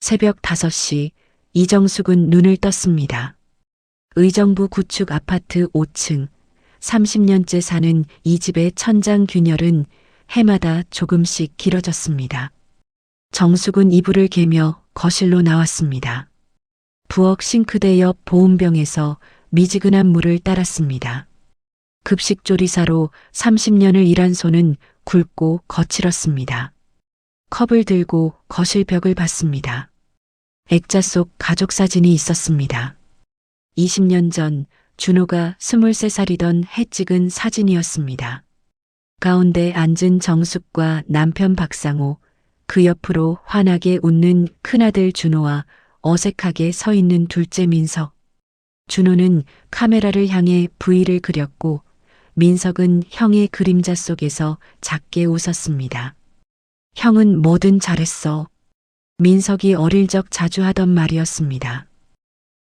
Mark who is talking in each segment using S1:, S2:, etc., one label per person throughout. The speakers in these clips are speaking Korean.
S1: 새벽 5시 이정숙은 눈을 떴습니다. 의정부 구축 아파트 5층 30년째 사는 이 집의 천장 균열은 해마다 조금씩 길어졌습니다. 정숙은 이불을 개며 거실로 나왔습니다. 부엌 싱크대 옆 보온병에서 미지근한 물을 따랐습니다. 급식조리사로 30년을 일한 손은 굵고 거칠었습니다. 컵을 들고 거실 벽을 봤습니다. 액자 속 가족 사진이 있었습니다. 20년 전 준호가 23살이던 해 찍은 사진이었습니다. 가운데 앉은 정숙과 남편 박상호, 그 옆으로 환하게 웃는 큰아들 준호와 어색하게 서 있는 둘째 민석. 준호는 카메라를 향해 V를 그렸고 민석은 형의 그림자 속에서 작게 웃었습니다. 형은 뭐든 잘했어. 민석이 어릴 적 자주 하던 말이었습니다.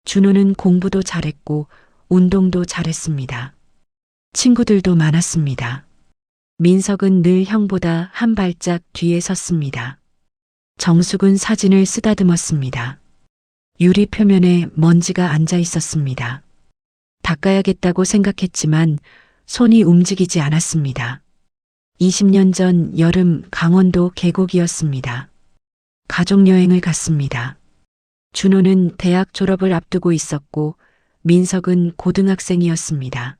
S1: 준호는 공부도 잘했고 운동도 잘했습니다. 친구들도 많았습니다. 민석은 늘 형보다 한 발짝 뒤에 섰습니다. 정숙은 사진을 쓰다듬었습니다. 유리 표면에 먼지가 앉아 있었습니다. 닦아야겠다고 생각했지만 손이 움직이지 않았습니다. 20년 전 여름 강원도 계곡이었습니다. 가족여행을 갔습니다. 준호는 대학 졸업을 앞두고 있었고 민석은 고등학생이었습니다.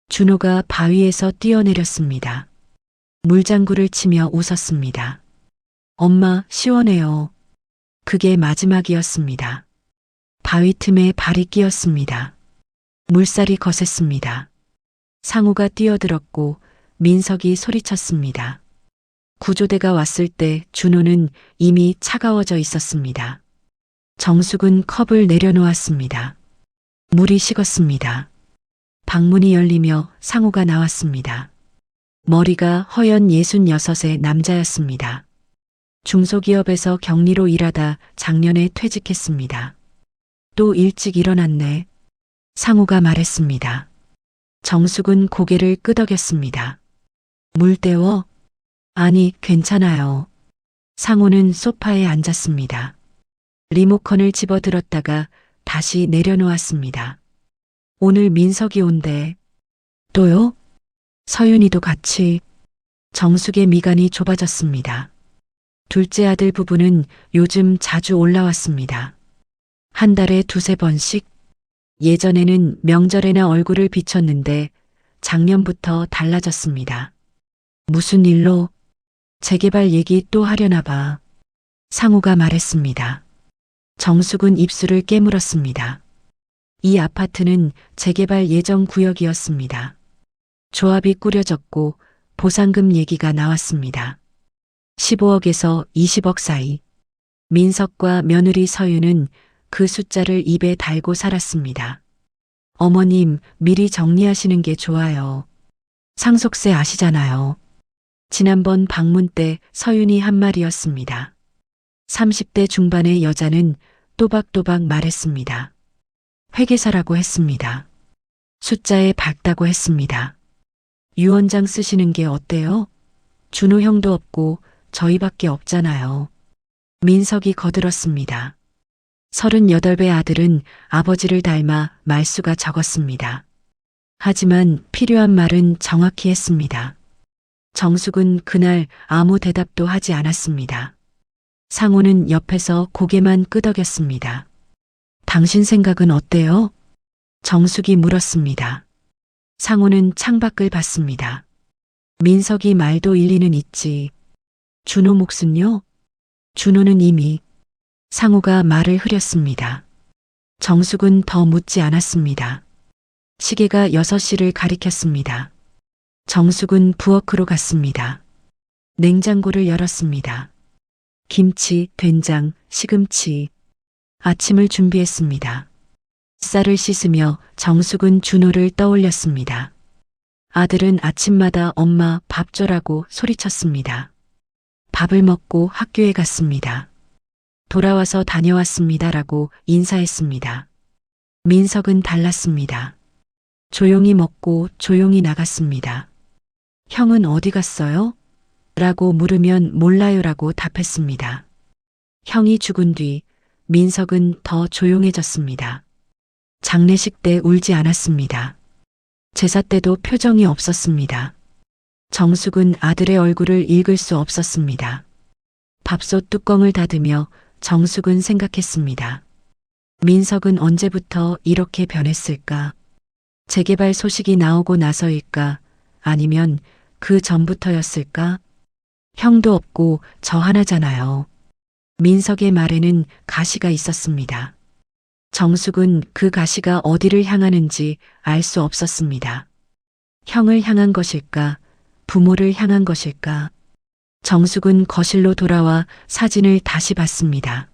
S1: 준호가 바위에서 뛰어내렸습니다. 물장구를 치며 웃었습니다. 엄마, 시원해요. 그게 마지막이었습니다. 바위 틈에 발이 끼었습니다. 물살이 거셌습니다. 상우가 뛰어들었고 민석이 소리쳤습니다. 구조대가 왔을 때 준호는 이미 차가워져 있었습니다. 정숙은 컵을 내려놓았습니다. 물이 식었습니다. 방문이 열리며 상우가 나왔습니다. 머리가 허연 66의 남자였습니다. 중소기업에서 경리로 일하다 작년에 퇴직했습니다. 또 일찍 일어났네. 상우가 말했습니다. 정숙은 고개를 끄덕였습니다. 물 때워? 아니, 괜찮아요. 상우는 소파에 앉았습니다. 리모컨을 집어들었다가 다시 내려놓았습니다. 오늘 민석이 온대. 또요? 서윤이도 같이. 정숙의 미간이 좁아졌습니다. 둘째 아들 부부는 요즘 자주 올라왔습니다. 한 달에 2~3번씩? 예전에는 명절에나 얼굴을 비췄는데 작년부터 달라졌습니다. 무슨 일로? 재개발 얘기 또 하려나 봐. 상우가 말했습니다. 정숙은 입술을 깨물었습니다. 이 아파트는 재개발 예정 구역이었습니다. 조합이 꾸려졌고 보상금 얘기가 나왔습니다. 15억에서 20억 사이. 민석과 며느리 서윤은 그 숫자를 입에 달고 살았습니다. 어머님, 미리 정리하시는 게 좋아요. 상속세 아시잖아요. 지난번 방문 때 서윤이 한 말이었습니다. 30대 중반의 여자는 또박또박 말했습니다. 회계사라고 했습니다. 숫자에 밝다고 했습니다. 유언장 쓰시는 게 어때요? 준호 형도 없고 저희밖에 없잖아요. 민석이 거들었습니다. 38배 아들은 아버지를 닮아 말수가 적었습니다. 하지만 필요한 말은 정확히 했습니다. 정숙은 그날 아무 대답도 하지 않았습니다. 상우는 옆에서 고개만 끄덕였습니다. 당신 생각은 어때요? 정숙이 물었습니다. 상우는 창밖을 봤습니다. 민석이 말도 일리는 있지. 준호 몫은요? 준호는 이미. 상우가 말을 흐렸습니다. 정숙은 더 묻지 않았습니다. 시계가 6시를 가리켰습니다. 정숙은 부엌으로 갔습니다. 냉장고를 열었습니다. 김치, 된장, 시금치. 아침을 준비했습니다. 쌀을 씻으며 정숙은 준호를 떠올렸습니다. 아들은 아침마다 엄마 밥 줘라고 소리쳤습니다. 밥을 먹고 학교에 갔습니다. 돌아와서 다녀왔습니다라고 인사했습니다. 민석은 달랐습니다. 조용히 먹고 조용히 나갔습니다. 형은 어디 갔어요? 라고 물으면 몰라요라고 답했습니다. 형이 죽은 뒤 민석은 더 조용해졌습니다. 장례식 때 울지 않았습니다. 제사 때도 표정이 없었습니다. 정숙은 아들의 얼굴을 읽을 수 없었습니다. 밥솥 뚜껑을 닫으며 정숙은 생각했습니다. 민석은 언제부터 이렇게 변했을까? 재개발 소식이 나오고 나서일까? 아니면 그 전부터였을까? 형도 없고 저 하나잖아요. 민석의 말에는 가시가 있었습니다. 정숙은 그 가시가 어디를 향하는지 알 수 없었습니다. 형을 향한 것일까? 부모를 향한 것일까? 정숙은 거실로 돌아와 사진을 다시 봤습니다.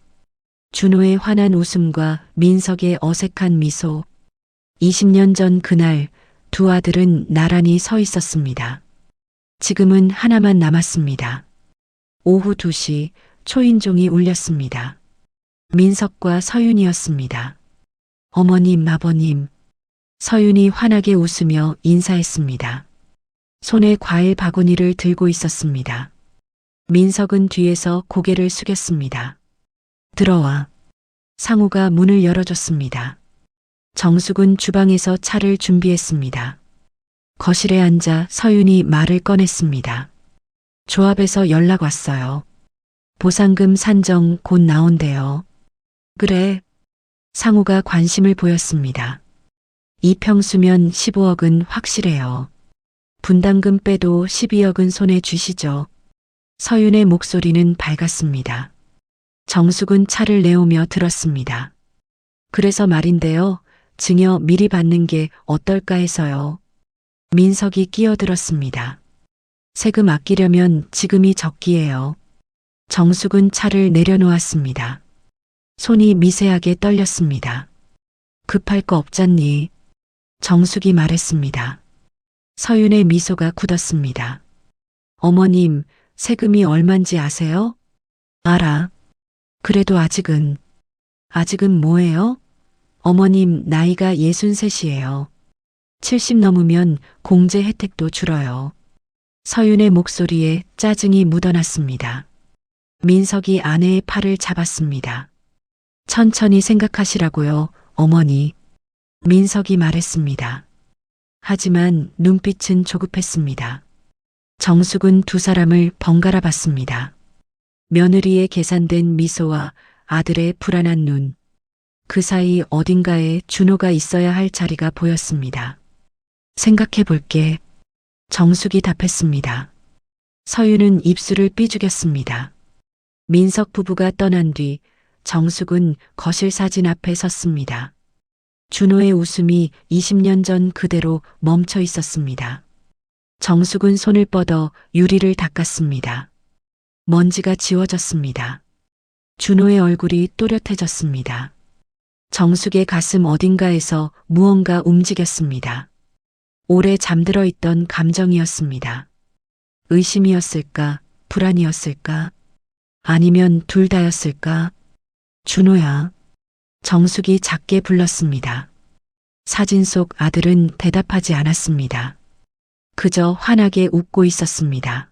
S1: 준호의 환한 웃음과 민석의 어색한 미소. 20년 전 그날 두 아들은 나란히 서 있었습니다. 지금은 하나만 남았습니다. 오후 2시 초인종이 울렸습니다. 민석과 서윤이었습니다. 어머님, 아버님. 서윤이 환하게 웃으며 인사했습니다. 손에 과일 바구니를 들고 있었습니다. 민석은 뒤에서 고개를 숙였습니다. 들어와. 상우가 문을 열어줬습니다. 정숙은 주방에서 차를 준비했습니다. 거실에 앉아 서윤이 말을 꺼냈습니다. 조합에서 연락 왔어요. 보상금 산정 곧 나온대요. 그래. 상우가 관심을 보였습니다. 이평수면 15억은 확실해요. 분담금 빼도 12억은 손에 쥐시죠. 서윤의 목소리는 밝았습니다. 정숙은 차를 내오며 들었습니다. 그래서 말인데요. 증여 미리 받는 게 어떨까 해서요. 민석이 끼어들었습니다. 세금 아끼려면 지금이 적기예요. 정숙은 차를 내려놓았습니다. 손이 미세하게 떨렸습니다. 급할 거 없잖니. 정숙이 말했습니다. 서윤의 미소가 굳었습니다. 어머님, 세금이 얼만지 아세요? 알아. 그래도 아직은 뭐예요? 어머님, 나이가 63이에요. 70 넘으면 공제 혜택도 줄어요. 서윤의 목소리에 짜증이 묻어났습니다. 민석이 아내의 팔을 잡았습니다. 천천히 생각하시라고요, 어머니. 민석이 말했습니다. 하지만 눈빛은 조급했습니다. 정숙은 두 사람을 번갈아 봤습니다. 며느리의 계산된 미소와 아들의 불안한 눈. 그 사이 어딘가에 준호가 있어야 할 자리가 보였습니다. 생각해 볼게. 정숙이 답했습니다. 서윤은 입술을 삐죽였습니다. 민석 부부가 떠난 뒤 정숙은 거실 사진 앞에 섰습니다. 준호의 웃음이 20년 전 그대로 멈춰 있었습니다. 정숙은 손을 뻗어 유리를 닦았습니다. 먼지가 지워졌습니다. 준호의 얼굴이 또렷해졌습니다. 정숙의 가슴 어딘가에서 무언가 움직였습니다. 오래 잠들어 있던 감정이었습니다. 의심이었을까? 불안이었을까? 아니면 둘 다였을까? 준호야. 정숙이 작게 불렀습니다. 사진 속 아들은 대답하지 않았습니다. 그저 환하게 웃고 있었습니다.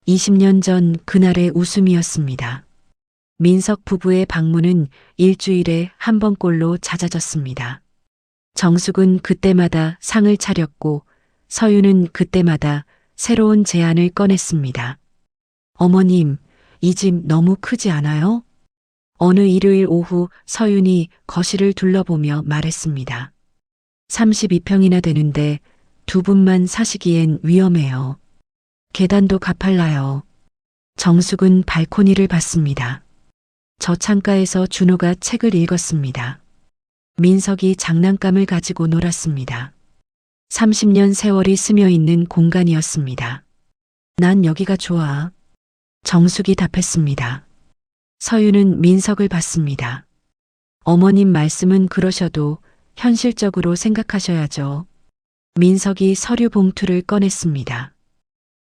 S1: 20년 전 그날의 웃음이었습니다. 민석 부부의 방문은 일주일에 한 번꼴로 잦아졌습니다. 정숙은 그때마다 상을 차렸고 서윤은 그때마다 새로운 제안을 꺼냈습니다. 어머님, 이 집 너무 크지 않아요? 어느 일요일 오후 서윤이 거실을 둘러보며 말했습니다. 32평이나 되는데 두 분만 사시기엔 위험해요. 계단도 가팔라요. 정숙은 발코니를 봤습니다. 저 창가에서 준호가 책을 읽었습니다. 민석이 장난감을 가지고 놀았습니다. 30년 세월이 스며 있는 공간이었습니다. 난 여기가 좋아. 정숙이 답했습니다. 서윤은 민석을 봤습니다. 어머님 말씀은 그러셔도 현실적으로 생각하셔야죠. 민석이 서류 봉투를 꺼냈습니다.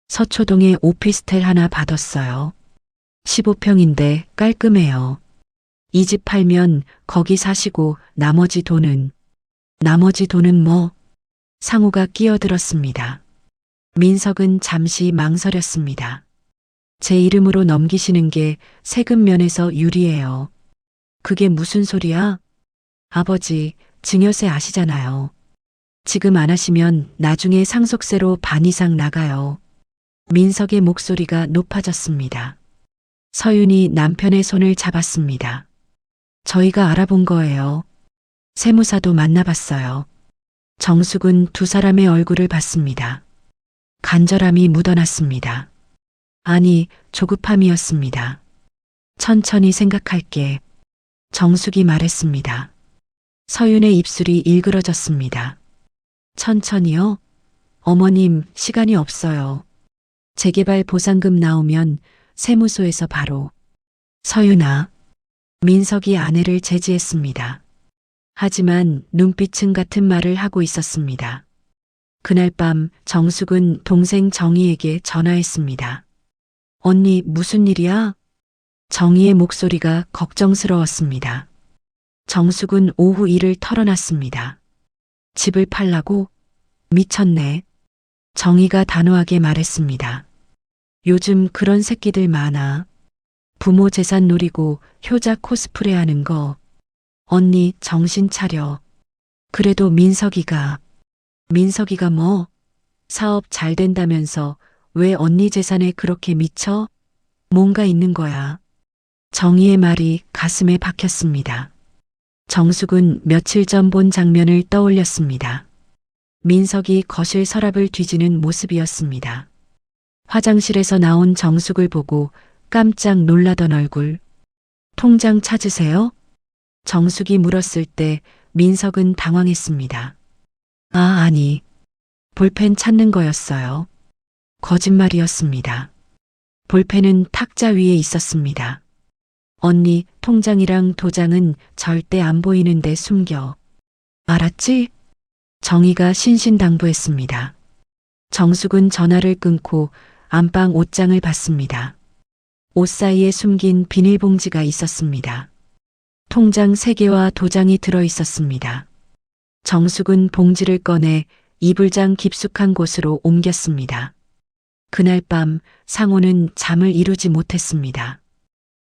S1: 서초동에 오피스텔 하나 받았어요. 15평인데 깔끔해요. 이 집 팔면 거기 사시고 나머지 돈은 뭐? 상우가 끼어들었습니다. 민석은 잠시 망설였습니다. 제 이름으로 넘기시는 게 세금 면에서 유리해요. 그게 무슨 소리야? 아버지, 증여세 아시잖아요. 지금 안 하시면 나중에 상속세로 반 이상 나가요. 민석의 목소리가 높아졌습니다. 서윤이 남편의 손을 잡았습니다. 저희가 알아본 거예요. 세무사도 만나봤어요. 정숙은 두 사람의 얼굴을 봤습니다. 간절함이 묻어났습니다. 아니, 조급함이었습니다. 천천히 생각할게. 정숙이 말했습니다. 서윤의 입술이 일그러졌습니다. 천천히요? 어머님, 시간이 없어요. 재개발 보상금 나오면 세무소에서 바로. 서윤아. 민석이 아내를 제지했습니다. 하지만 눈빛은 같은 말을 하고 있었습니다. 그날 밤 정숙은 동생 정희에게 전화했습니다. 언니, 무슨 일이야? 정희의 목소리가 걱정스러웠습니다. 정숙은 오후 일을 털어놨습니다. 집을 팔라고? 미쳤네. 정희가 단호하게 말했습니다. 요즘 그런 새끼들 많아. 부모 재산 노리고 효자 코스프레 하는 거. 언니, 정신 차려. 그래도 민석이가 뭐? 사업 잘 된다면서 왜 언니 재산에 그렇게 미쳐? 뭔가 있는 거야. 정희의 말이 가슴에 박혔습니다. 정숙은 며칠 전 본 장면을 떠올렸습니다. 민석이 거실 서랍을 뒤지는 모습이었습니다. 화장실에서 나온 정숙을 보고 깜짝 놀라던 얼굴. 통장 찾으세요? 정숙이 물었을 때 민석은 당황했습니다. 아니. 볼펜 찾는 거였어요. 거짓말이었습니다. 볼펜은 탁자 위에 있었습니다. 언니, 통장이랑 도장은 절대 안 보이는데 숨겨. 알았지? 정희가 신신당부했습니다. 정숙은 전화를 끊고 안방 옷장을 봤습니다. 옷 사이에 숨긴 비닐봉지가 있었습니다. 통장 3개와 도장이 들어 있었습니다. 정숙은 봉지를 꺼내 이불장 깊숙한 곳으로 옮겼습니다. 그날 밤 상호는 잠을 이루지 못했습니다.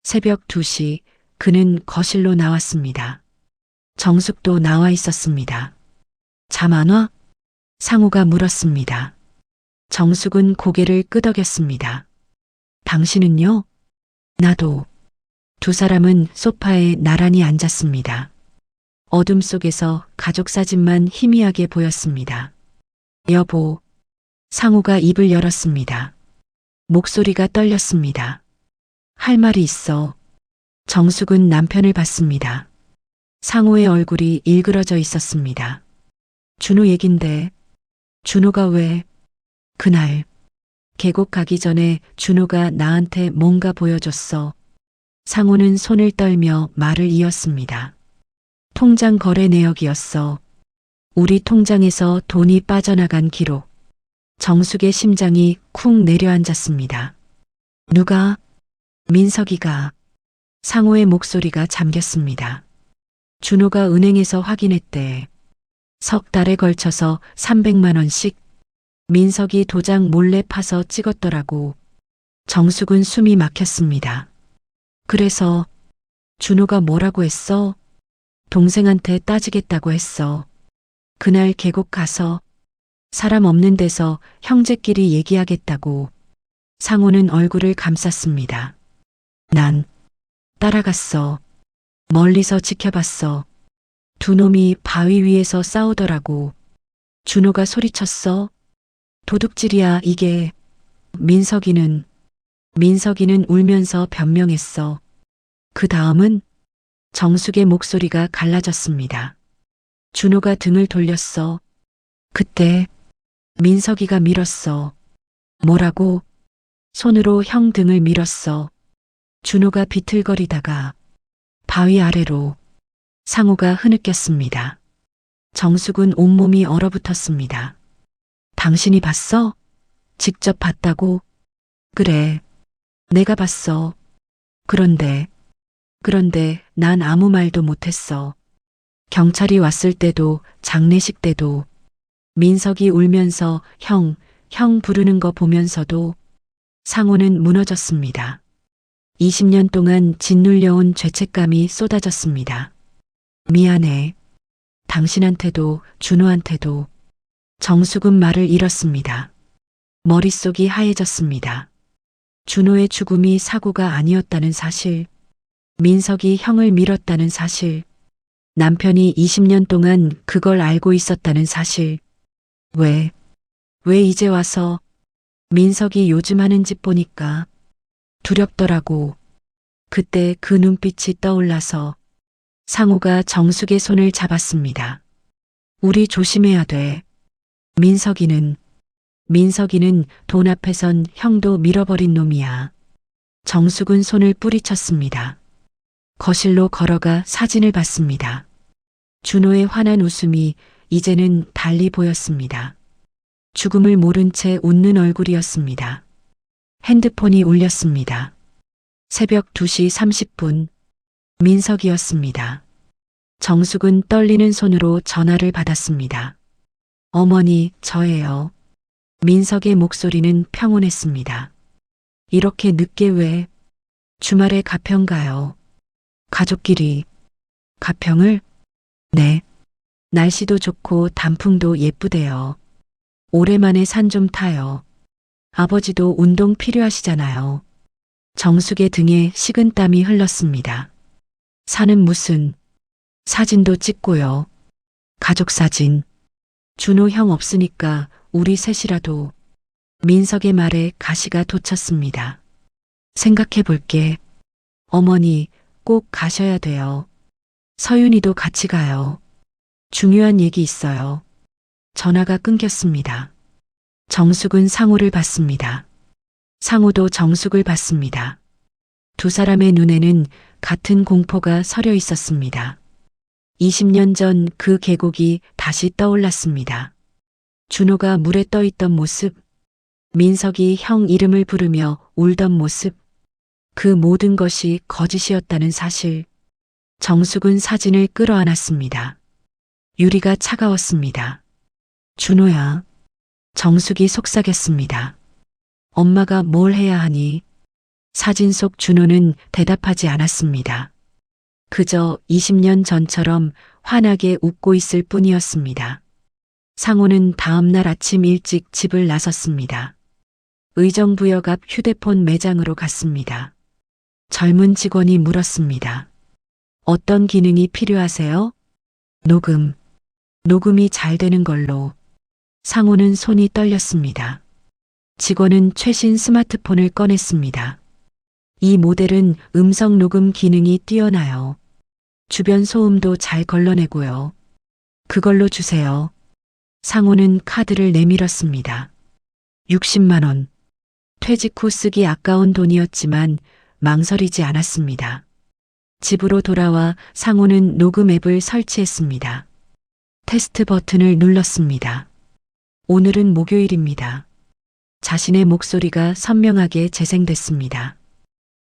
S1: 새벽 2시 그는 거실로 나왔습니다. 정숙도 나와 있었습니다. 잠 안 와? 상호가 물었습니다. 정숙은 고개를 끄덕였습니다. 당신은요? 나도. 두 사람은 소파에 나란히 앉았습니다. 어둠 속에서 가족 사진만 희미하게 보였습니다. 여보. 상호가 입을 열었습니다. 목소리가 떨렸습니다. 할 말이 있어. 정숙은 남편을 봤습니다. 상호의 얼굴이 일그러져 있었습니다. 준호 얘긴데. 준호가 왜? 그날 계곡 가기 전에 준호가 나한테 뭔가 보여줬어. 상호는 손을 떨며 말을 이었습니다. 통장 거래 내역이었어. 우리 통장에서 돈이 빠져나간 기록. 정숙의 심장이 쿵 내려앉았습니다. 누가? 민석이가. 상호의 목소리가 잠겼습니다. 준호가 은행에서 확인했대. 석 달에 걸쳐서 300만 원씩. 민석이 도장 몰래 파서 찍었더라고. 정숙은 숨이 막혔습니다. 그래서 준호가 뭐라고 했어? 동생한테 따지겠다고 했어. 그날 계곡 가서 사람 없는 데서 형제끼리 얘기하겠다고. 상호는 얼굴을 감쌌습니다. 난 따라갔어. 멀리서 지켜봤어. 두 놈이 바위 위에서 싸우더라고. 준호가 소리쳤어. 도둑질이야 이게. 민석이는 울면서 변명했어. 그 다음은 정숙의 목소리가 갈라졌습니다. 준호가 등을 돌렸어. 그때 민석이가 밀었어. 뭐라고? 손으로 형 등을 밀었어. 준호가 비틀거리다가 바위 아래로. 상호가 흐느꼈습니다. 정숙은 온몸이 얼어붙었습니다. 당신이 봤어? 직접 봤다고? 그래. 내가 봤어. 그런데 난 아무 말도 못했어. 경찰이 왔을 때도 장례식 때도 민석이 울면서 형 부르는 거 보면서도 상호는 무너졌습니다. 20년 동안 짓눌려온 죄책감이 쏟아졌습니다. 미안해. 당신한테도 준호한테도. 정숙은 말을 잃었습니다. 머릿속이 하얘졌습니다. 준호의 죽음이 사고가 아니었다는 사실, 민석이 형을 밀었다는 사실, 남편이 20년 동안 그걸 알고 있었다는 사실. 왜 이제 와서? 민석이 요즘 하는 짓 보니까 두렵더라고. 그때 그 눈빛이 떠올라서 상우가 정숙의 손을 잡았습니다. 우리 조심해야 돼. 민석이는 돈 앞에선 형도 밀어버린 놈이야. 정숙은 손을 뿌리쳤습니다. 거실로 걸어가 사진을 봤습니다. 준호의 환한 웃음이 이제는 달리 보였습니다. 죽음을 모른 채 웃는 얼굴이었습니다. 핸드폰이 울렸습니다. 새벽 2시 30분. 민석이었습니다. 정숙은 떨리는 손으로 전화를 받았습니다. 어머니, 저예요. 민석의 목소리는 평온했습니다. 이렇게 늦게 왜? 주말에 가평 가요. 가족끼리. 가평을? 네. 날씨도 좋고 단풍도 예쁘대요. 오랜만에 산 좀 타요. 아버지도 운동 필요하시잖아요. 정숙의 등에 식은땀이 흘렀습니다. 산은 무슨? 사진도 찍고요. 가족 사진. 준호 형 없으니까 우리 셋이라도. 민석의 말에 가시가 돋쳤습니다. 생각해 볼게. 어머니, 꼭 가셔야 돼요. 서윤이도 같이 가요. 중요한 얘기 있어요. 전화가 끊겼습니다. 정숙은 상우를 봤습니다. 상우도 정숙을 봤습니다. 두 사람의 눈에는 같은 공포가 서려 있었습니다. 20년 전 그 계곡이 다시 떠올랐습니다. 준호가 물에 떠 있던 모습, 민석이 형 이름을 부르며 울던 모습, 그 모든 것이 거짓이었다는 사실. 정숙은 사진을 끌어안았습니다. 유리가 차가웠습니다. 준호야. 정숙이 속삭였습니다. 엄마가 뭘 해야 하니? 사진 속 준호는 대답하지 않았습니다. 그저 20년 전처럼 환하게 웃고 있을 뿐이었습니다. 상우는 다음 날 아침 일찍 집을 나섰습니다. 의정부역 앞 휴대폰 매장으로 갔습니다. 젊은 직원이 물었습니다. 어떤 기능이 필요하세요? 녹음이 잘 되는 걸로. 상우는 손이 떨렸습니다. 직원은 최신 스마트폰을 꺼냈습니다. 이 모델은 음성 녹음 기능이 뛰어나요. 주변 소음도 잘 걸러내고요. 그걸로 주세요. 상우는 카드를 내밀었습니다. 60만 원. 퇴직 후 쓰기 아까운 돈이었지만 망설이지 않았습니다. 집으로 돌아와 상우는 녹음 앱을 설치했습니다. 테스트 버튼을 눌렀습니다. 오늘은 목요일입니다. 자신의 목소리가 선명하게 재생됐습니다.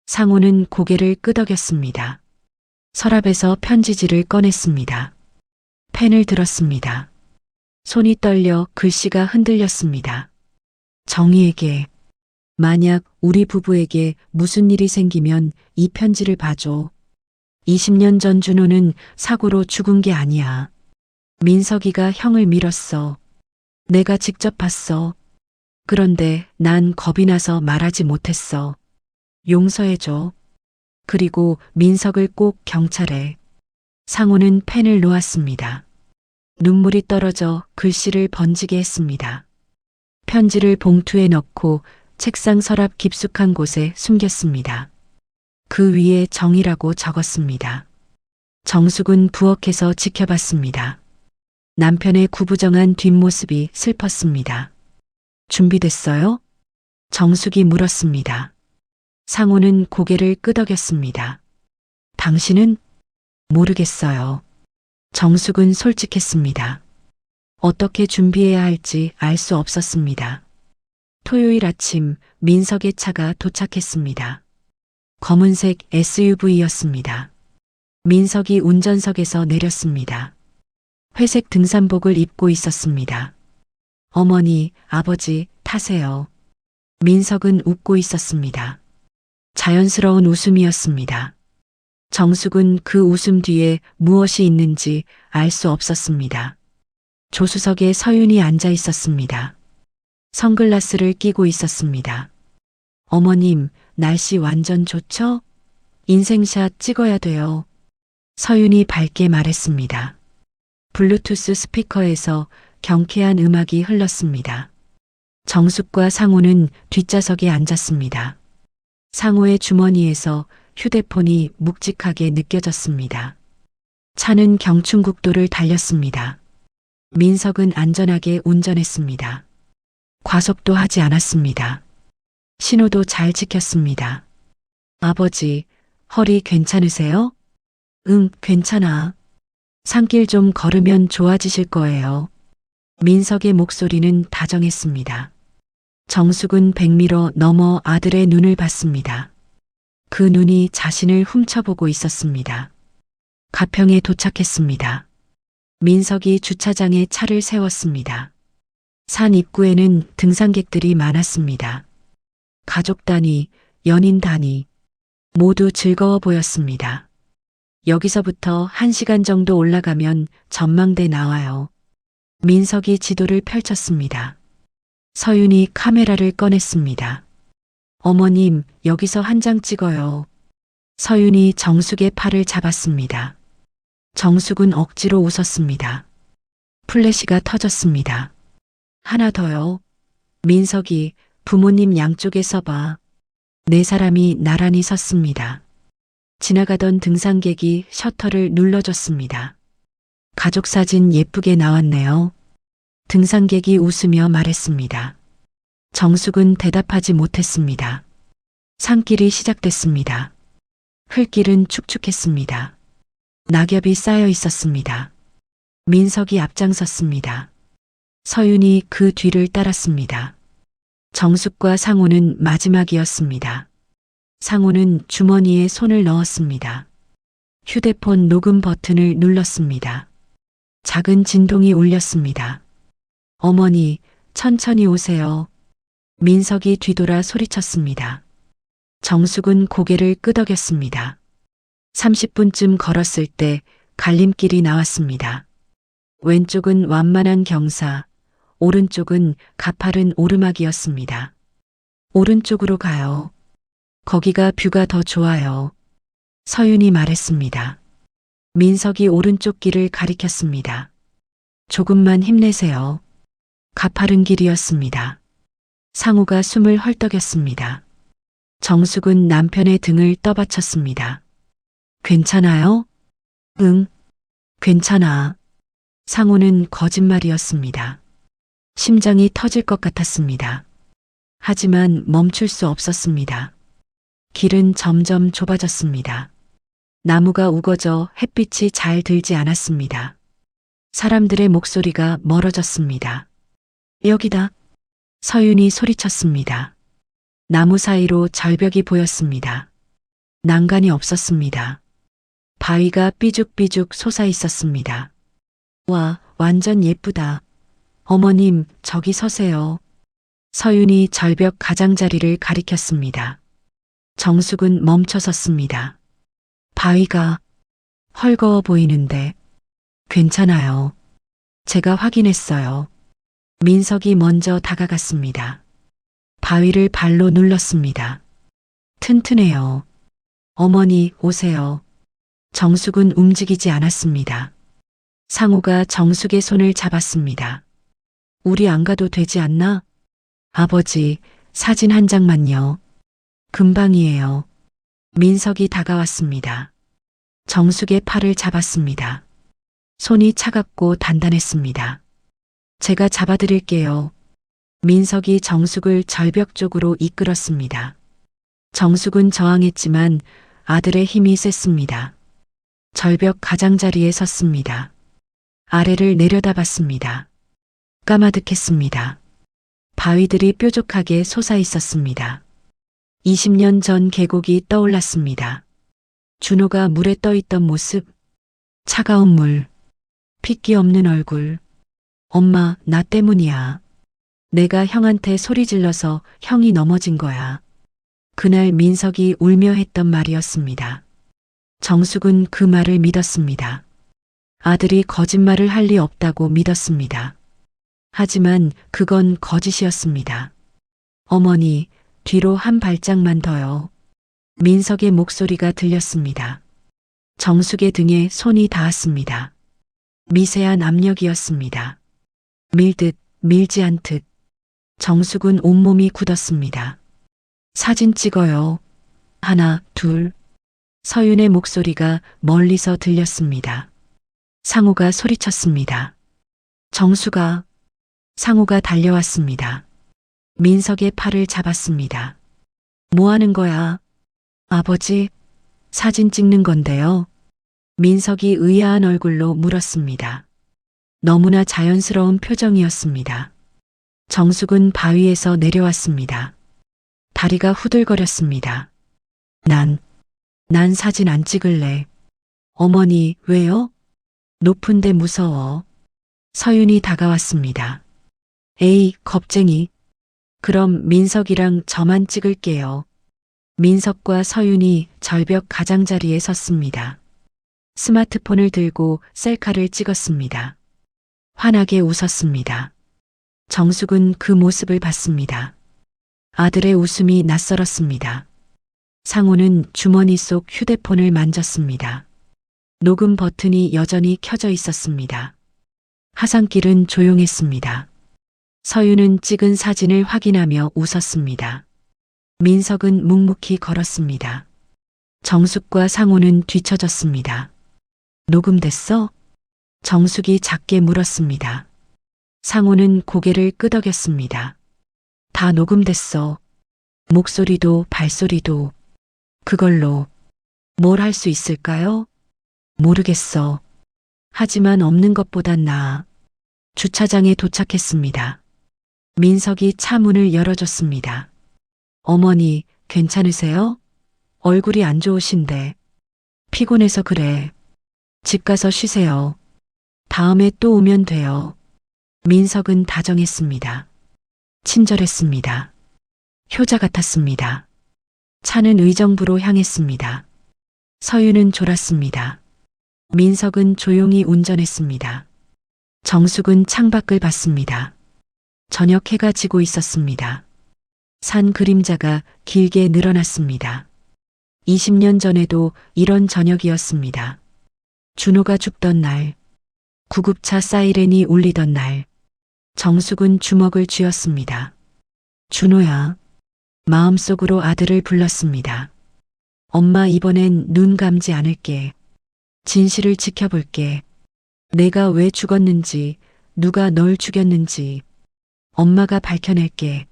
S1: 상우는 고개를 끄덕였습니다. 서랍에서 편지지를 꺼냈습니다. 펜을 들었습니다. 손이 떨려 글씨가 흔들렸습니다. 정희에게, 만약 우리 부부에게 무슨 일이 생기면 이 편지를 봐줘. 20년 전 준호는 사고로 죽은 게 아니야. 민석이가 형을 밀었어. 내가 직접 봤어. 그런데 난 겁이 나서 말하지 못했어. 용서해줘. 그리고 민석을 꼭 경찰에. 상우는 펜을 놓았습니다. 눈물이 떨어져 글씨를 번지게 했습니다. 편지를 봉투에 넣고 책상 서랍 깊숙한 곳에 숨겼습니다. 그 위에 정이라고 적었습니다. 정숙은 부엌에서 지켜봤습니다. 남편의 구부정한 뒷모습이 슬펐습니다. 준비됐어요? 정숙이 물었습니다. 상우는 고개를 끄덕였습니다. 당신은? 모르겠어요. 정숙은 솔직했습니다. 어떻게 준비해야 할지 알 수 없었습니다. 토요일 아침 민석의 차가 도착했습니다. 검은색 SUV였습니다. 민석이 운전석에서 내렸습니다. 회색 등산복을 입고 있었습니다. 어머니, 아버지, 타세요. 민석은 웃고 있었습니다. 자연스러운 웃음이었습니다. 정숙은 그 웃음 뒤에 무엇이 있는지 알 수 없었습니다. 조수석에 서윤이 앉아 있었습니다. 선글라스를 끼고 있었습니다. 어머님, 날씨 완전 좋죠? 인생샷 찍어야 돼요. 서윤이 밝게 말했습니다. 블루투스 스피커에서 경쾌한 음악이 흘렀습니다. 정숙과 상우는 뒷좌석에 앉았습니다. 상우의 주머니에서 휴대폰이 묵직하게 느껴졌습니다. 차는 경춘국도를 달렸습니다. 민석은 안전하게 운전했습니다. 과속도 하지 않았습니다. 신호도 잘 지켰습니다. 아버지, 허리 괜찮으세요? 응, 괜찮아. 산길 좀 걸으면 좋아지실 거예요. 민석의 목소리는 다정했습니다. 정숙은 백미러 너머 아들의 눈을 봤습니다. 그 눈이 자신을 훔쳐보고 있었습니다. 가평에 도착했습니다. 민석이 주차장에 차를 세웠습니다. 산 입구에는 등산객들이 많았습니다. 가족 단위, 연인 단위, 모두 즐거워 보였습니다. 여기서부터 1시간 정도 올라가면 전망대 나와요. 민석이 지도를 펼쳤습니다. 서윤이 카메라를 꺼냈습니다. 어머님, 여기서 한 장 찍어요. 서윤이 정숙의 팔을 잡았습니다. 정숙은 억지로 웃었습니다. 플래시가 터졌습니다. 하나 더요. 민석이 부모님 양쪽에 서봐. 네 사람이 나란히 섰습니다. 지나가던 등산객이 셔터를 눌러줬습니다. 가족 사진 예쁘게 나왔네요. 등산객이 웃으며 말했습니다. 정숙은 대답하지 못했습니다. 산길이 시작됐습니다. 흘길은 축축했습니다. 낙엽이 쌓여 있었습니다. 민석이 앞장섰습니다. 서윤이 그 뒤를 따랐습니다. 정숙과 상우는 마지막이었습니다. 상우는 주머니에 손을 넣었습니다. 휴대폰 녹음 버튼을 눌렀습니다. 작은 진동이 울렸습니다. 어머니, 천천히 오세요. 민석이 뒤돌아 소리쳤습니다. 정숙은 고개를 끄덕였습니다. 30분쯤 걸었을 때 갈림길이 나왔습니다. 왼쪽은 완만한 경사, 오른쪽은 가파른 오르막이었습니다. 오른쪽으로 가요. 거기가 뷰가 더 좋아요. 서윤이 말했습니다. 민석이 오른쪽 길을 가리켰습니다. 조금만 힘내세요. 가파른 길이었습니다. 상우가 숨을 헐떡였습니다. 정숙은 남편의 등을 떠받쳤습니다. 괜찮아요? 응, 괜찮아. 상우는 거짓말이었습니다. 심장이 터질 것 같았습니다. 하지만 멈출 수 없었습니다. 길은 점점 좁아졌습니다. 나무가 우거져 햇빛이 잘 들지 않았습니다. 사람들의 목소리가 멀어졌습니다. 여기다. 서윤이 소리쳤습니다. 나무 사이로 절벽이 보였습니다. 난간이 없었습니다. 바위가 삐죽삐죽 솟아 있었습니다. 와, 완전 예쁘다. 어머님, 저기 서세요. 서윤이 절벽 가장자리를 가리켰습니다. 정숙은 멈춰 섰습니다. 바위가 헐거워 보이는데 괜찮아요. 제가 확인했어요. 민석이 먼저 다가갔습니다. 바위를 발로 눌렀습니다. 튼튼해요. 어머니, 오세요. 정숙은 움직이지 않았습니다. 상우가 정숙의 손을 잡았습니다. 우리 안 가도 되지 않나? 아버지, 사진 한 장만요. 금방이에요. 민석이 다가왔습니다. 정숙의 팔을 잡았습니다. 손이 차갑고 단단했습니다. 제가 잡아드릴게요. 민석이 정숙을 절벽 쪽으로 이끌었습니다. 정숙은 저항했지만 아들의 힘이 셌습니다. 절벽 가장자리에 섰습니다. 아래를 내려다봤습니다. 까마득했습니다. 바위들이 뾰족하게 솟아 있었습니다. 20년 전 계곡이 떠올랐습니다. 준호가 물에 떠 있던 모습, 차가운 물, 핏기 없는 얼굴. 엄마, 나 때문이야. 내가 형한테 소리 질러서 형이 넘어진 거야. 그날 민석이 울며 했던 말이었습니다. 정숙은 그 말을 믿었습니다. 아들이 거짓말을 할 리 없다고 믿었습니다. 하지만 그건 거짓이었습니다. 어머니, 뒤로 한 발짝만 더요. 민석의 목소리가 들렸습니다. 정숙의 등에 손이 닿았습니다. 미세한 압력이었습니다. 밀듯 밀지 않듯. 정숙은 온몸이 굳었습니다. 사진 찍어요. 하나, 둘. 서윤의 목소리가 멀리서 들렸습니다. 상우가 소리쳤습니다. 정수가. 상우가 달려왔습니다. 민석의 팔을 잡았습니다. 뭐 하는 거야? 아버지, 사진 찍는 건데요. 민석이 의아한 얼굴로 물었습니다. 너무나 자연스러운 표정이었습니다. 정숙은 바위에서 내려왔습니다. 다리가 후들거렸습니다. 난 사진 안 찍을래. 어머니, 왜요? 높은데 무서워. 서윤이 다가왔습니다. 에이, 겁쟁이. 그럼 민석이랑 저만 찍을게요. 민석과 서윤이 절벽 가장자리에 섰습니다. 스마트폰을 들고 셀카를 찍었습니다. 환하게 웃었습니다. 정숙은 그 모습을 봤습니다. 아들의 웃음이 낯설었습니다. 상우는 주머니 속 휴대폰을 만졌습니다. 녹음 버튼이 여전히 켜져 있었습니다. 하산길은 조용했습니다. 서윤은 찍은 사진을 확인하며 웃었습니다. 민석은 묵묵히 걸었습니다. 정숙과 상우는 뒤처졌습니다. 녹음됐어? 정숙이 작게 물었습니다. 상우는 고개를 끄덕였습니다. 다 녹음됐어. 목소리도 발소리도. 그걸로 뭘 할 수 있을까요? 모르겠어. 하지만 없는 것보단 나아. 주차장에 도착했습니다. 민석이 차 문을 열어줬습니다. 어머니, 괜찮으세요? 얼굴이 안 좋으신데. 피곤해서 그래. 집 가서 쉬세요. 다음에 또 오면 돼요. 민석은 다정했습니다. 친절했습니다. 효자 같았습니다. 차는 의정부로 향했습니다. 서윤은 졸았습니다. 민석은 조용히 운전했습니다. 정숙은 창밖을 봤습니다. 저녁 해가 지고 있었습니다. 산 그림자가 길게 늘어났습니다. 20년 전에도 이런 저녁이었습니다. 준호가 죽던 날, 구급차 사이렌이 울리던 날, 정숙은 주먹을 쥐었습니다. 준호야. 마음속으로 아들을 불렀습니다. 엄마, 이번엔 눈 감지 않을게. 진실을 지켜볼게. 내가 왜 죽었는지, 누가 널 죽였는지 엄마가 밝혀낼게.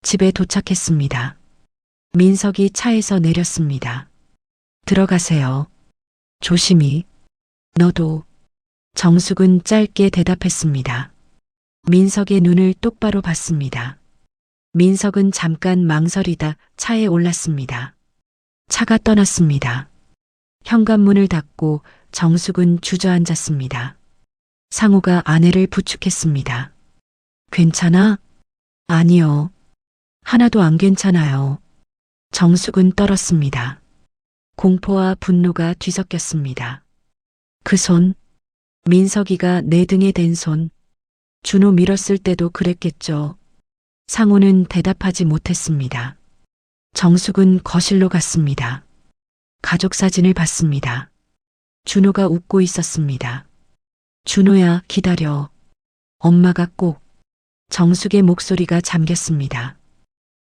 S1: 집에 도착했습니다. 민석이 차에서 내렸습니다. 들어가세요. 조심히. 너도. 정숙은 짧게 대답했습니다. 민석의 눈을 똑바로 봤습니다. 민석은 잠깐 망설이다 차에 올랐습니다. 차가 떠났습니다. 현관문을 닫고 정숙은 주저앉았습니다. 상우가 아내를 부축했습니다. 괜찮아? 아니요. 하나도 안 괜찮아요. 정숙은 떨었습니다. 공포와 분노가 뒤섞였습니다. 그 손, 민석이가 내 등에 댄 손, 준호 밀었을 때도 그랬겠죠. 상우는 대답하지 못했습니다. 정숙은 거실로 갔습니다. 가족 사진을 봤습니다. 준호가 웃고 있었습니다. 준호야, 기다려. 엄마가 꼭. 정숙의 목소리가 잠겼습니다.